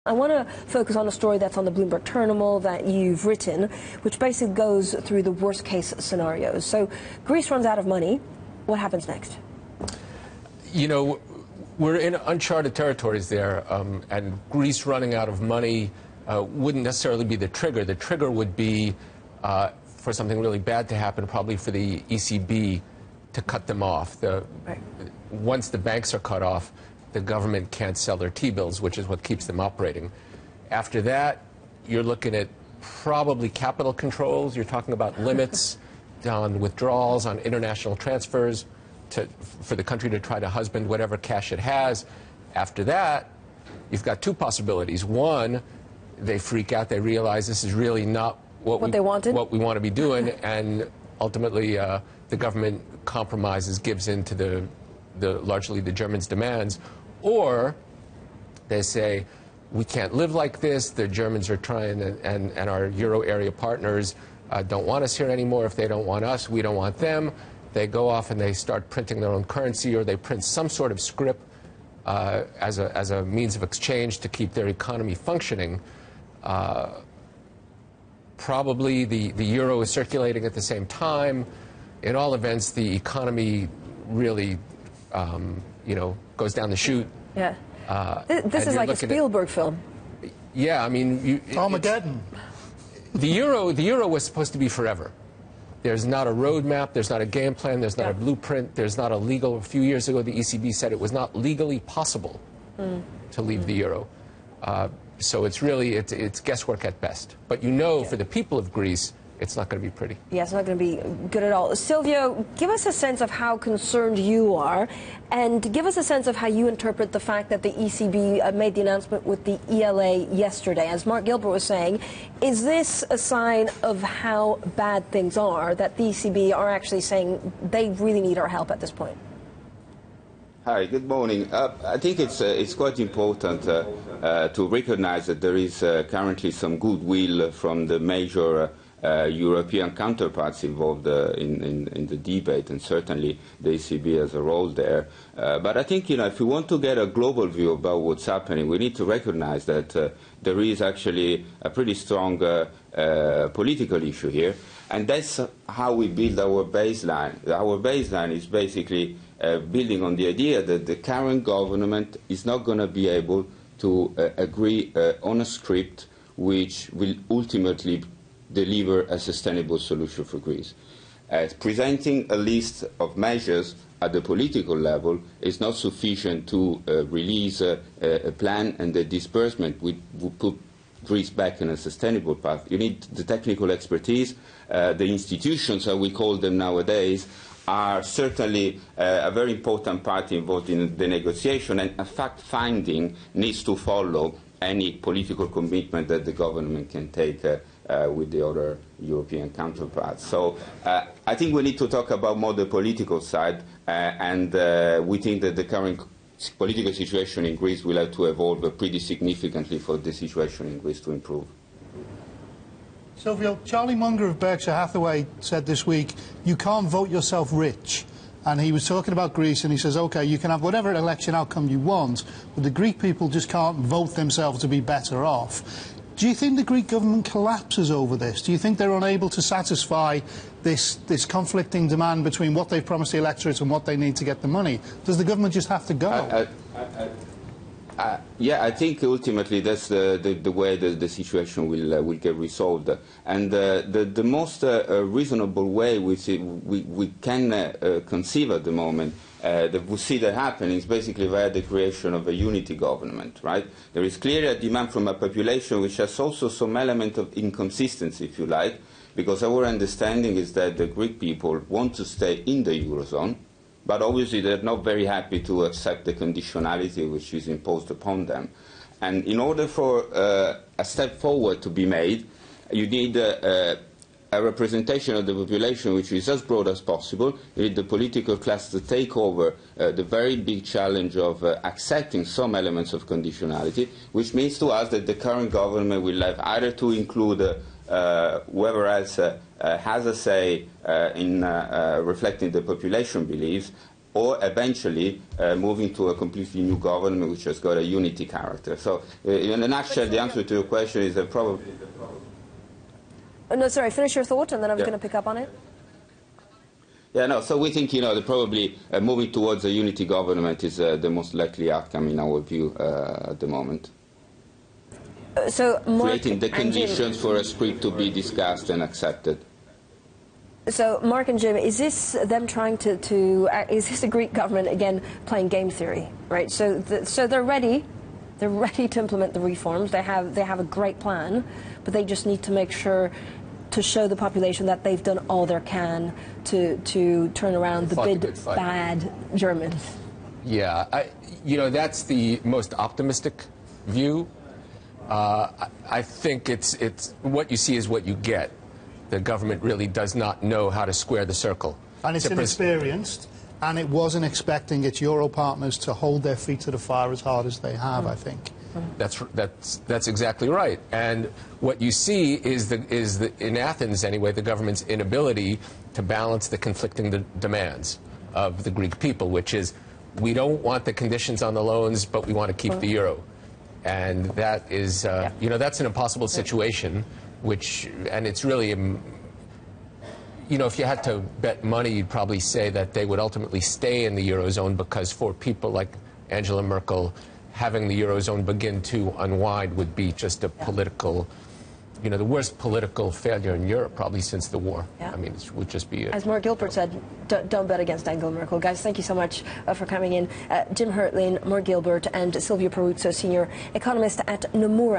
I want to focus on a story that's on the Bloomberg terminal that you've written, which basically goes through the worst-case scenarios. So Greece runs out of money. What happens next? You know, we're in uncharted territories there, and Greece running out of money wouldn't necessarily be the trigger. The trigger would be for something really bad to happen, probably for the ECB to cut them off. Once the banks are cut off, the government can't sell their T-bills, which is what keeps them operating. After that, you're looking at probably capital controls. You're talking about limits on withdrawals, on international transfers for the country to try to husband whatever cash it has. After that, you've got two possibilities. One, they freak out. They realize this is really not what we want to be doing, and ultimately the government compromises, gives in to largely the Germans' demands. Or they say, we can't live like this. The Germans are trying, and our Euro area partners don't want us here anymore. If they don't want us, we don't want them. They go off and they start printing their own currency, or they print some sort of scrip as a means of exchange to keep their economy functioning. Probably the euro is circulating at the same time. In all events, the economy really goes down the chute. Yeah. This is like a Spielberg film. Yeah, I mean... Armageddon. The euro was supposed to be forever. There's not a roadmap, there's not a game plan, there's not a blueprint, there's not a legal... A few years ago, the ECB said it was not legally possible to leave the euro. So it's really, it's guesswork at best. But you know, for the people of Greece, it's not going to be pretty. Yeah, it's not going to be good at all. Silvio, give us a sense of how concerned you are, and give us a sense of how you interpret the fact that the ECB made the announcement with the ELA yesterday. As Mark Gilbert was saying, is this a sign of how bad things are, that the ECB are actually saying they really need our help at this point? Hi, good morning. I think it's quite important to recognize that there is currently some goodwill from the major European counterparts involved in the debate, and certainly the ECB has a role there. But I think, if we want to get a global view about what's happening, we need to recognize that there is actually a pretty strong political issue here, and that's how we build our baseline. Our baseline is basically building on the idea that the current government is not going to be able to agree on a script which will ultimately deliver a sustainable solution for Greece. Presenting a list of measures at the political level is not sufficient to release a plan and the disbursement which would put Greece back in a sustainable path. You need the technical expertise. The institutions, as we call them nowadays, are certainly a very important part involved in the negotiation, and a fact-finding needs to follow any political commitment that the government can take with the other European counterparts. So I think we need to talk about more the political side, and we think that the current political situation in Greece will have to evolve pretty significantly for the situation in Greece to improve. Silvio, Charlie Munger of Berkshire Hathaway said this week, you can't vote yourself rich. And he was talking about Greece, and he says, OK, you can have whatever election outcome you want, but the Greek people just can't vote themselves to be better off. Do you think the Greek government collapses over this? Do you think they're unable to satisfy this conflicting demand between what they've promised the electorate and what they need to get the money? Does the government just have to go? Yeah, I think ultimately that's the way the situation will get resolved. And the most reasonable way we can conceive at the moment that we see that happening is basically via the creation of a unity government, right? There is clearly a demand from a population which has also some element of inconsistency, if you like, because our understanding is that the Greek people want to stay in the Eurozone, but obviously they're not very happy to accept the conditionality which is imposed upon them. And in order for a step forward to be made, you need a representation of the population which is as broad as possible. You need the political class to take over the very big challenge of accepting some elements of conditionality, which means to us that the current government will have either to include whoever else has a say in reflecting the population beliefs, or eventually moving to a completely new government which has got a unity character. So in a nutshell, the answer to your question is probably... No, sorry, finish your thought, and then I was going to pick up on it. Yeah, no, so we think, probably moving towards a unity government is the most likely outcome in our view at the moment. So creating the conditions for a split to be discussed and accepted. So, Mark and Jim, is this them trying is this the Greek government, again, playing game theory, right? So they're ready. They're ready to implement the reforms. They have a great plan, but they just need to make sure to show the population that they've done all they can to turn around the bad Germans. Yeah, that's the most optimistic view. I think it's what you see is what you get. The government really does not know how to square the circle. And it's inexperienced, and it wasn't expecting its Euro partners to hold their feet to the fire as hard as they have, I think. That's exactly right. And what you see is in Athens anyway, the government's inability to balance the conflicting demands of the Greek people, which is we don't want the conditions on the loans, but we want to keep the euro. And that is, that's an impossible situation. And it's really, if you had to bet money, you'd probably say that they would ultimately stay in the Eurozone, because for people like Angela Merkel, having the Eurozone begin to unwind would be just a political, the worst political failure in Europe probably since the war. Yeah. I mean, it would just be... As Mark Gilbert said, don't bet against Angela Merkel. Guys, thank you so much for coming in. Jim Hertling, Mark Gilbert, and Silvio Peruzzo, senior economist at Nomura.